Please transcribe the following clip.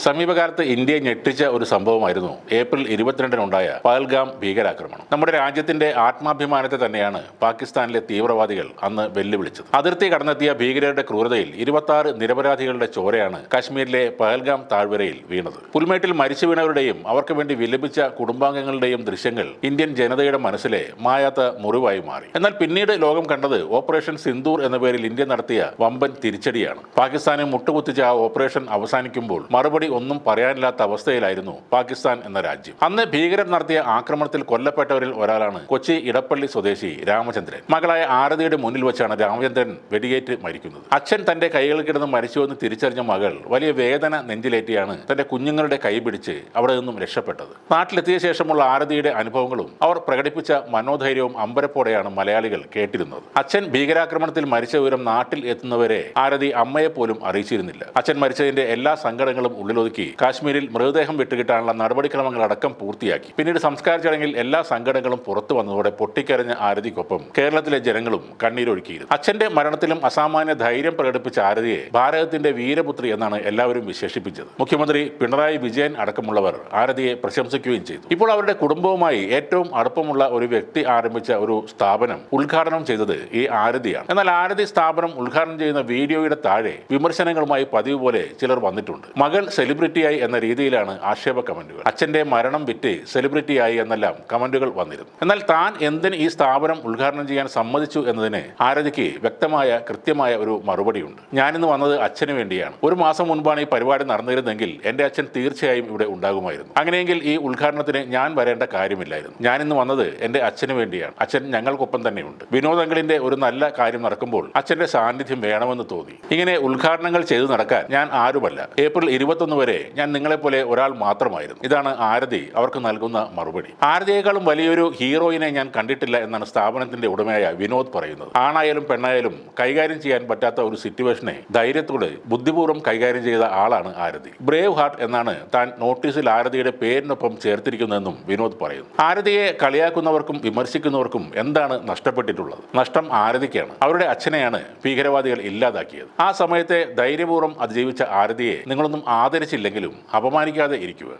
സമീപകാലത്ത് ഇന്ത്യയെ ഞെട്ടിച്ച ഒരു സംഭവമായിരുന്നു ഏപ്രിൽ 22-നുണ്ടായ പഹൽഗാം ഭീകരാക്രമണം. നമ്മുടെ രാജ്യത്തിന്റെ ആത്മാഭിമാനത്തെ തന്നെയാണ് പാകിസ്ഥാനിലെ തീവ്രവാദികൾ അന്ന് വെല്ലുവിളിച്ചത്. അതിർത്തി കടന്നെത്തിയ ഭീകരരുടെ ക്രൂരതയിൽ 26 നിരപരാധികളുടെ ചോരയാണ് കാശ്മീരിലെ പഹൽഗാം താഴ്വരയിൽ വീണത്. പുൽമേട്ടിൽ മരിച്ചു വീണവരുടെയും അവർക്ക് വേണ്ടി വിലപിച്ച കുടുംബാംഗങ്ങളുടെയും ദൃശ്യങ്ങൾ ഇന്ത്യൻ ജനതയുടെ മനസ്സിലെ മായാത്ത മുറിവായി മാറി. എന്നാൽ പിന്നീട് ലോകം കണ്ടത് ഓപ്പറേഷൻ സിന്ദൂർ എന്ന പേരിൽ ഇന്ത്യ നടത്തിയ വമ്പൻ തിരിച്ചടിയാണ്. പാകിസ്ഥാനെ മുട്ടുകുത്തിച്ച ആ ഓപ്പറേഷൻ അവസാനിക്കുമ്പോൾ മറുപടി ഒന്നും പറയാനില്ലാത്ത അവസ്ഥയിലായിരുന്നു പാകിസ്ഥാൻ എന്ന രാജ്യം. അന്ന് ഭീകരർ നടത്തിയ ആക്രമണത്തിൽ കൊല്ലപ്പെട്ടവരിൽ ഒരാളാണ് കൊച്ചി ഇടപ്പള്ളി സ്വദേശി രാമചന്ദ്രൻ. മകളായ ആരതിയുടെ മുന്നിൽ വെച്ചാണ് രാമചന്ദ്രൻ വെടിയേറ്റ് മരിക്കുന്നത്. അച്ഛൻ തന്റെ കൈകളിൽ കിടന്ന് മരിച്ചുവെന്ന് തിരിച്ചറിഞ്ഞ മകൾ വലിയ വേദന നെഞ്ചിലേറ്റിയാണ് തന്റെ കുഞ്ഞുങ്ങളുടെ കൈ പിടിച്ച് അവിടെ നിന്നും രക്ഷപ്പെട്ടത്. നാട്ടിലെത്തിയ ശേഷമുള്ള ആരതിയുടെ അനുഭവങ്ങളും അവർ പ്രകടിപ്പിച്ച മനോധൈര്യവും അമ്പരപ്പോടെയാണ് മലയാളികൾ കേട്ടിരുന്നത്. അച്ഛൻ ഭീകരാക്രമണത്തിൽ മരിച്ച വിവരം നാട്ടിൽ എത്തുന്നവരെ ആരതി അമ്മയെ പോലും അറിയിച്ചിരുന്നില്ല. അച്ഛൻ മരിച്ചതിന്റെ എല്ലാ സങ്കടങ്ങളും ഉള്ളിലൊതുക്കി കാശ്മീരിൽ മൃതദേഹം വിട്ടുകിട്ടാനുള്ള നടപടിക്രമങ്ങളടക്കം പൂർത്തിയാക്കി. പിന്നീട് സംസ്കാര ചടങ്ങിൽ എല്ലാ സങ്കടങ്ങളും പുറത്തു വന്നതോടെ പൊട്ടിക്കരഞ്ഞ ആരതിക്കൊപ്പം കേരളത്തിലെ ജനങ്ങളും കണ്ണീരൊഴുക്കിയിരുന്നു. അച്ഛന്റെ മരണത്തിലും അസാമാന്യ ധൈര്യം പ്രകടിപ്പിച്ച ആരതിയെ ഭാരതത്തിന്റെ വീരപുത്രി എന്നാണ് എല്ലാവരും വിശേഷിപ്പിച്ചത്. മുഖ്യമന്ത്രി പിണറായി വിജയൻ അടക്കമുള്ളവർ ആരതിയെ പ്രശംസിക്കുകയും ചെയ്തു. ഇപ്പോൾ അവരുടെ കുടുംബവുമായി ഏറ്റവും അടുപ്പമുള്ള ഒരു വ്യക്തി ആരംഭിച്ച ഒരു സ്ഥാപനം ഉദ്ഘാടനം ചെയ്തത് ഈ ആരതിയാണ്. എന്നാൽ ആരതി സ്ഥാപനം ഉദ്ഘാടനം ചെയ്യുന്ന വീഡിയോയുടെ താഴെ വിമർശനങ്ങളുമായി പതിവ് പോലെ ചിലർ വന്നിട്ടുണ്ട്. മകൾ സെലിബ്രിറ്റിയായി എന്ന രീതിയിലാണ് ആക്ഷേപ കമന്റുകൾ. അച്ഛന്റെ മരണം വിറ്റ് സെലിബ്രിറ്റിയായി എന്നെല്ലാം കമന്റുകൾ വന്നിരുന്നു. എന്നാൽ താൻ എന്തിന് ഈ സ്ഥാപനം ഉദ്ഘാടനം ചെയ്യാൻ സമ്മതിച്ചു എന്നതിന് ആരതിക്ക് വ്യക്തമായ കൃത്യമായ ഒരു മറുപടിയുണ്ട്. ഞാനിന്ന് വന്നത് അച്ഛന് വേണ്ടിയാണ്. ഒരു മാസം മുൻപാണ് ഈ പരിപാടി നടന്നിരുന്നെങ്കിൽ എന്റെ അച്ഛൻ തീർച്ചയായും ഇവിടെ ഉണ്ടാകുമായിരുന്നു. അങ്ങനെയെങ്കിൽ ഈ ഉദ്ഘാടനത്തിന് ഞാൻ വരേണ്ട കാര്യമില്ലായിരുന്നു. ഞാനിന്ന് വന്നത് എന്റെ അച്ഛന് വേണ്ടിയാണ്. അച്ഛൻ ഞങ്ങൾക്കൊപ്പം തന്നെയുണ്ട്. വിനോദങ്ങളിന്റെ ഒരു നല്ല കാര്യം നടക്കുമ്പോൾ അച്ഛന്റെ സാന്നിധ്യം വേണമെന്ന് തോന്നി. ഇങ്ങനെ ഉദ്ഘാടനങ്ങൾ ചെയ്തു നടക്കാൻ ഞാൻ ആരുമല്ല. ഏപ്രിൽ 21 വരെ ഞാൻ നിങ്ങളെപ്പോലെ ഒരാൾ മാത്രമായിരുന്നു. ഇതാണ് ആരതി അവർക്ക് നൽകുന്ന മറുപടി. ആരതിയേക്കാളും വലിയൊരു ഹീറോയിനെ ഞാൻ കണ്ടിട്ടില്ല എന്നാണ് സ്ഥാപനത്തിന്റെ ഉടമയായ വിനോദ് പറയുന്നത്. ആണായാലും പെണ്ണായാലും കൈകാര്യം ചെയ്യാൻ പറ്റാത്ത ഒരു സിറ്റുവേഷനെ ധൈര്യത്തോടെ ബുദ്ധിപൂർവ്വം കൈകാര്യം ചെയ്ത ആളാണ് ആരതി. ബ്രേവ് ഹാർട്ട് എന്നാണ് താൻ നോട്ടീസിൽ ആരതിയുടെ പേരിനൊപ്പം ചേർത്തിരിക്കുന്നതെന്നും വിനോദ് പറയുന്നു. ആരതിയെ കളിയാക്കുന്നവർക്കും വിമർശിക്കുന്നവർക്കും എന്താണ് നഷ്ടപ്പെട്ടിട്ടുള്ളത്? നഷ്ടം ആരതിക്കാണ്. അവരുടെ അച്ഛനെയാണ് ഭീകരവാദികൾ ഇല്ലാതാക്കിയത്. ആ സമയത്തെ ധൈര്യപൂർവ്വം അതിജീവിച്ച ആരതിയെ നിങ്ങളൊന്നും ആദരിച്ചില്ലെങ്കിലും അപമാനിക്കാതെ ഇരിക്കുക.